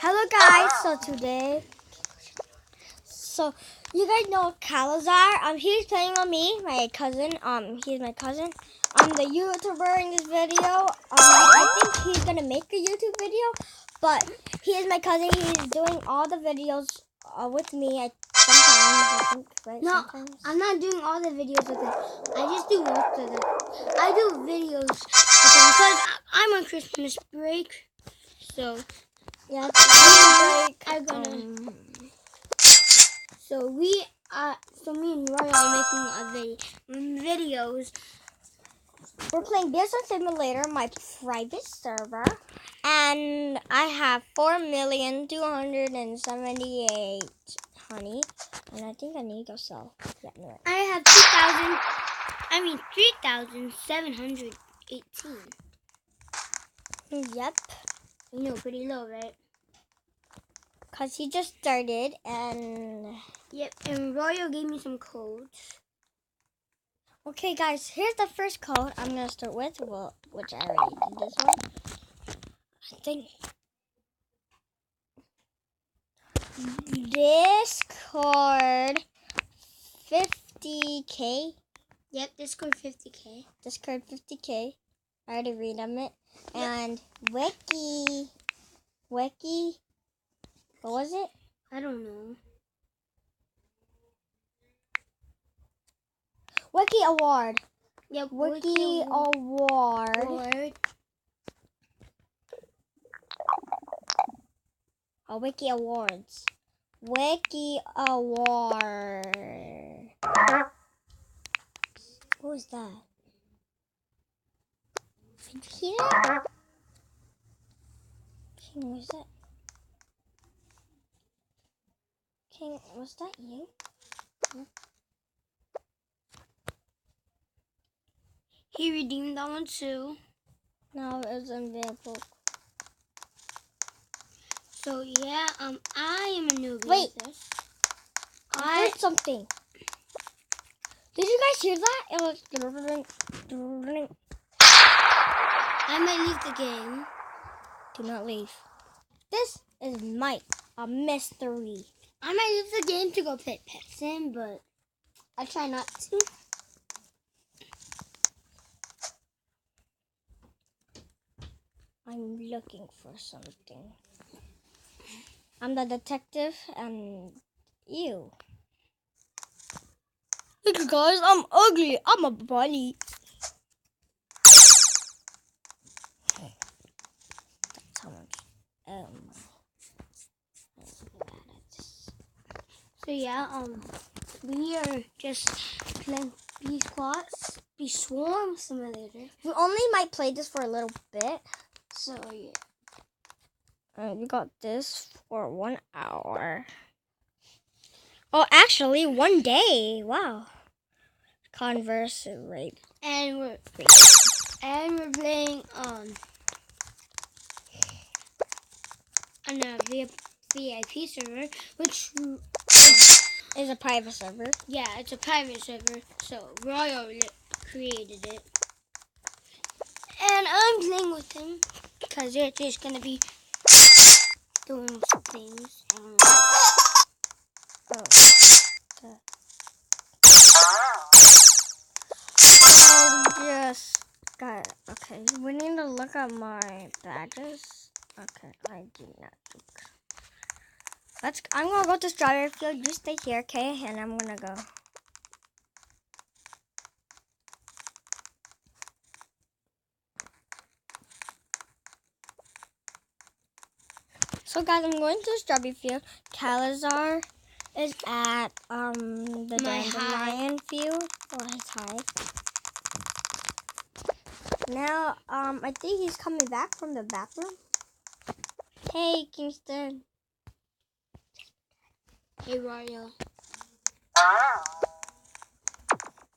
Hello guys, so you guys know Calazar. He's playing on me, my cousin. He's my cousin. I'm the YouTuber in this video. I think he's gonna make a YouTube video, but he is my cousin. He's doing all the videos with me. I think, right? No, sometimes. I'm not doing all the videos with him. I just do most of them. I do videos with him because I'm on Christmas break. So Yeah, I'm gonna. So me and Roy are making videos. We're playing Business Simulator, my private server, and I have 4,278 honey, and I think I need to go sell. Yeah, no. I have 3,718. Yep, You know, pretty low, right? cause he just started, and Yep. And Royal gave me some codes. okay, guys, here's the first code I'm gonna start with. Well, which I already did this one. I think Discord 50K. Yep, Discord 50K. Discord 50K. I already read them it. And Wiki. What was it? I don't know. Wiki Award. Yep, Wiki Award. Oh, Wiki Awards. Wiki Award. What was that? Did you hear that? King, was that? King, was that you? Huh? He redeemed that one too. No, it was in Vampire. So yeah, I am a newbie. Wait. At this. I heard something. Did you guys hear that? It was. I might leave the game. Do not leave. This is Mike, a mystery. I might leave the game to go pet pets in, but I try not to. I'm looking for something. I'm the detective, and you. Look, guys, I'm ugly. I'm a bunny. That's how much. So yeah, we are just playing Bee Swarm Simulator. We only might play this for a little bit. So yeah. We got this for 1 hour. Oh, actually, 1 day. Wow. Converse rape. And we're playing on a VIP server, which Is a private server. yeah, it's a private server. So Royal created it, and I'm playing with him because they're just gonna be doing some things. Oh. Yes. Got it. Okay. We need to look at my badges. Okay. I do not look. I'm gonna go to strawberry field. You stay here, okay? And I'm gonna go. So guys, I'm going to strawberry field. Calazar is at the dandelion field. Oh, he's high. Now, I think he's coming back from the bathroom. Hey, Kingston. Hey Royal.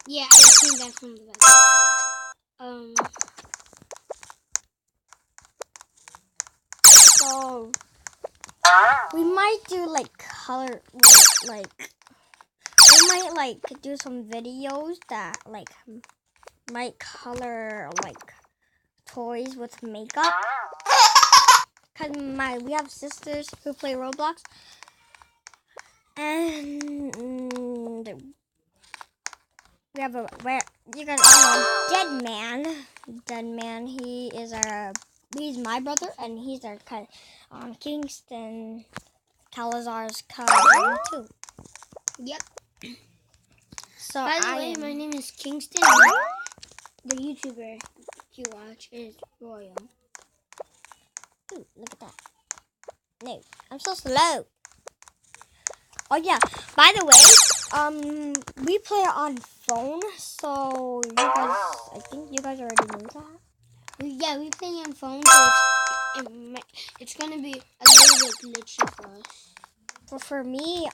Yeah, I came back from the back. So we might do like color, like we might like do some videos that like might color like toys with makeup. because we have sisters who play Roblox, and we have you guys all know Dead Man. Dead Man. He's my brother, and he's our cousin. Kingston Calazar's cousin too. Yep. So By the way, my name is Kingston. The YouTuber you watch is Royal. Ooh, look at that. No, I'm so slow. Oh yeah. By the way, we play on phone, so I think you guys already knew that. Yeah, we play on phone, so it's gonna be a little bit glitchy for us. But for me,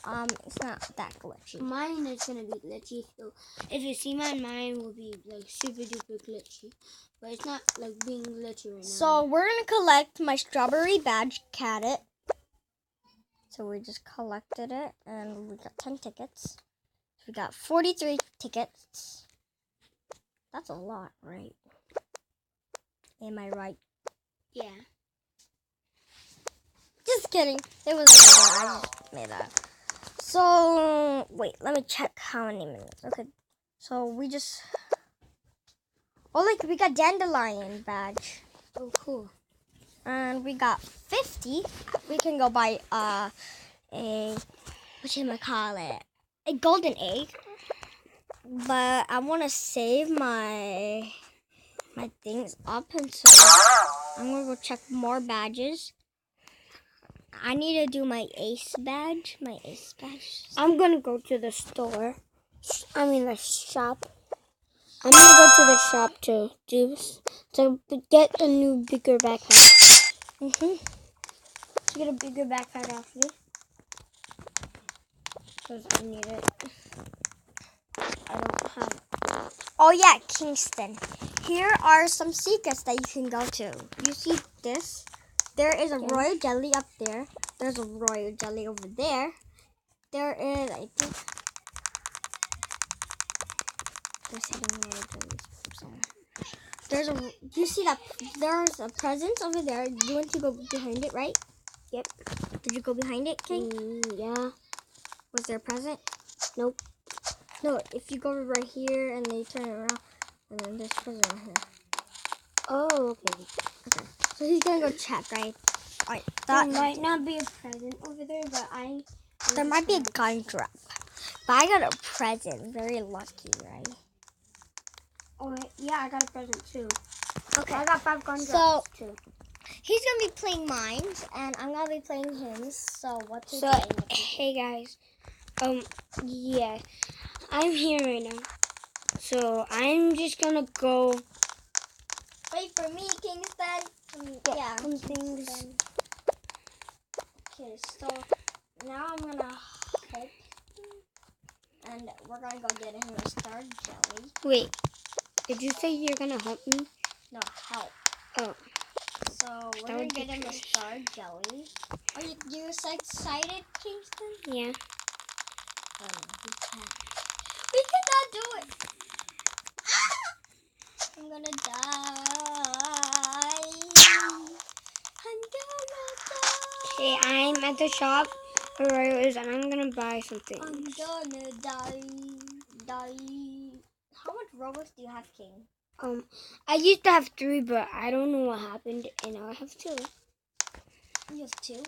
it's not that glitchy. Mine is gonna be glitchy, so if you see mine will be like super duper glitchy. But it's not like being glitchy right now. So we're gonna collect my strawberry badge, Cat. So we just collected it, and we got 10 tickets. We got 43 tickets. That's a lot, right? Am I right? Yeah. Just kidding. It was I just made that. So wait, let me check how many minutes. Okay. So we we got dandelion badge. Oh, cool. And we got 50. We can go buy a a golden egg. But I want to save my things up, and so I'm gonna go check more badges. I need to do my ace badge. I'm gonna go to the store. The shop. I'm gonna go to the shop to get a new bigger backpack. To get a bigger backpack actually, because I need it. I don't have it. Oh yeah, Kingston. Here are some secrets that you can go to. You see this? There is a royal jelly up there. There's a royal jelly over there. There is, I think, there's hidden royal jellies. You see that? There's a present over there. You want to go behind it, right? Yep. Did you go behind it, King? Yeah. Was there a present? Nope. No, if you go right here and then you turn it around, and then there's a present right here. Oh, okay. So he's gonna go check, right? Alright. There might not be a present over there, but there might be a gun drop. But I got a present. Very lucky, right? Oh, yeah, I got a present too. Okay. I got 5 gun drops too. He's gonna be playing mine, and I'm gonna be playing his. So what's his name? Hey guys, yeah, I'm here right now. So I'm just gonna go. Wait for me, Kingston. Yeah. Some things. Okay, so now I'm gonna hope, and we're gonna go get him a star jelly. Wait, did you say you're gonna help me? No, help. Oh. So we're gonna get him a star jelly. Are you so excited, Kingston? Yeah. We cannot do it. I'm gonna die. Okay, I'm at the shop where Royal is, and I'm gonna buy something. I'm gonna die. How much Robux do you have, King? I used to have 3, but I don't know what happened, and now I have 2. You have 2?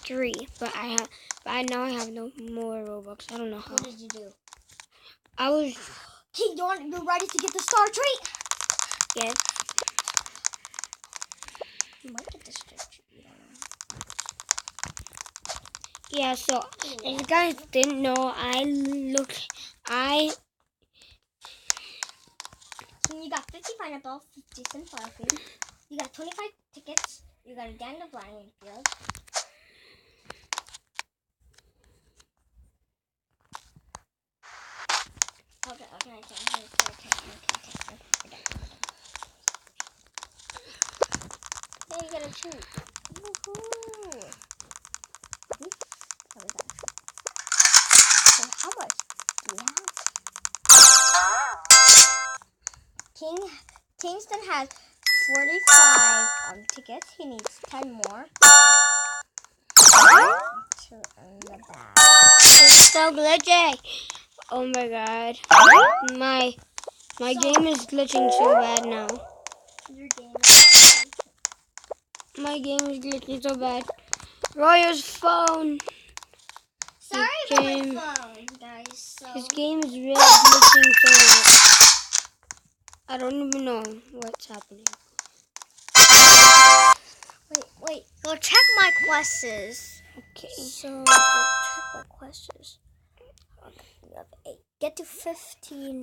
3, but now I have no more Robux. I don't know how. What did you do? I was. King, you ready to get the star treat? Yes. You might get the star treat. You don't know. Yeah. So if you guys didn't know, King, you got 50 pineapple, 50 sunflower seeds. You got 25 tickets. You got a dandelion field. Okay. Then you get a treat. Woohoo! So how much do you have? Kingston has 45 tickets. He needs 10 more to earn the bag. It's so glitchy. Oh my god. My game is glitching so bad now. Your game is glitching. My game is glitching so bad. Roy's phone. Sorry His about game- my phone, guys. So His game is really glitching so bad. I don't even know what's happening. wait. Go check my quests. Okay. So go check my quests. Okay, you have 8. Get to 15.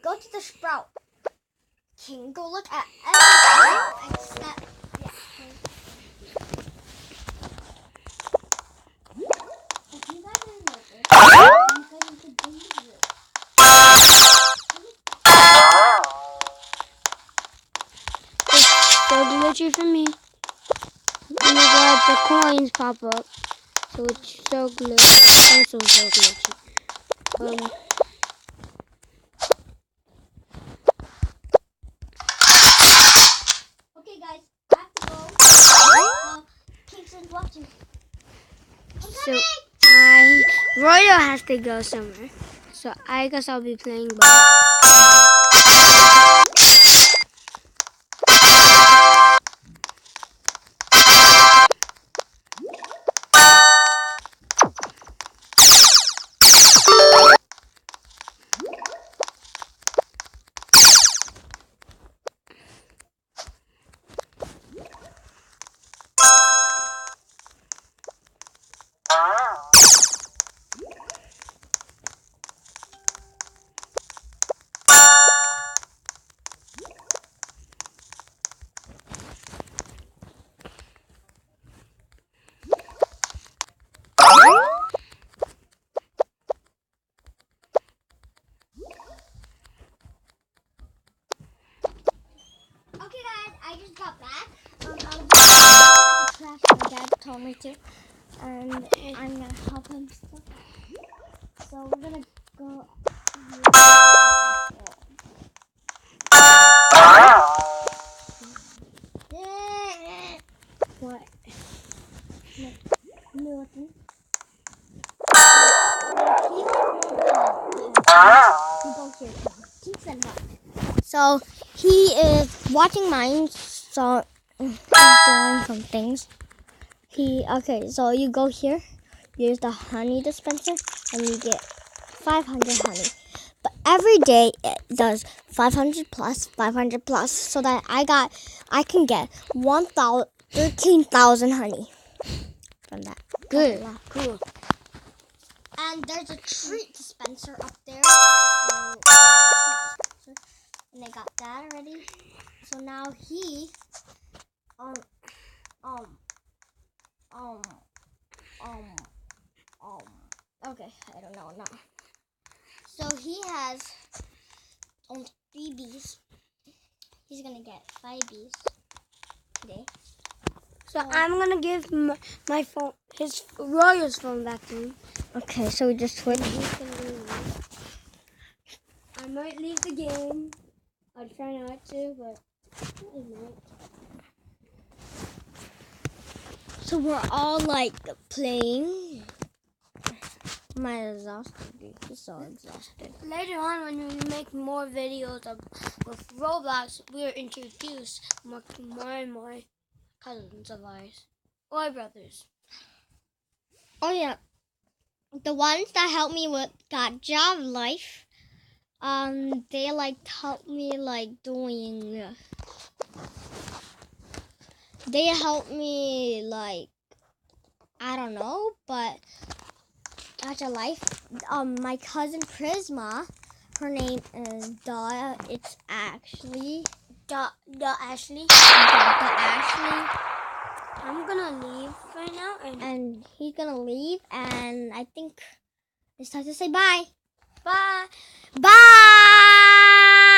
Go to the sprout. King, go look at everything except. Yeah. If you guys didn't know this, you guys could do this. It's so glitchy for me. Oh my god, the coins pop up. So it's so glitchy. Also so glitchy. Okay, guys, I have to go. Kingston's watching. I'm So coming! Royal has to go somewhere. So I guess I'll be playing ball. Okay, guys, I just got back. I was just trash my dad told me to, and I'm gonna help him stuff. So we're gonna go. What? Nothing. So he is watching mine. So he's doing some things. So you go here. Use the honey dispenser, and you get 500 honey. But every day it does 500 plus, 500 plus, so that I can get 13,000 honey from that. Good. Wow. Cool. And there's a treat dispenser up there. And I got that already. So now he okay, I don't know now. So he has 3 bees. He's gonna get 5 bees today. So I'm gonna give my phone, his Royal's phone back to him. Okay, so we just switch. I might leave the game. I'll try not to, but I might. So we're all like playing. My exhausted. He's so exhausted. Later on, when we make more videos with Roblox, we'll introduce more and more cousins of ours or brothers. Oh yeah, the ones that helped me with got job life. They like helped me like doing. They helped me like I don't know, but that's a life. My cousin Prisma, her name is Da. It's actually The Ashley. The Ashley. I'm gonna leave right now And he's gonna leave, and I think it's time to say bye. bye. Bye!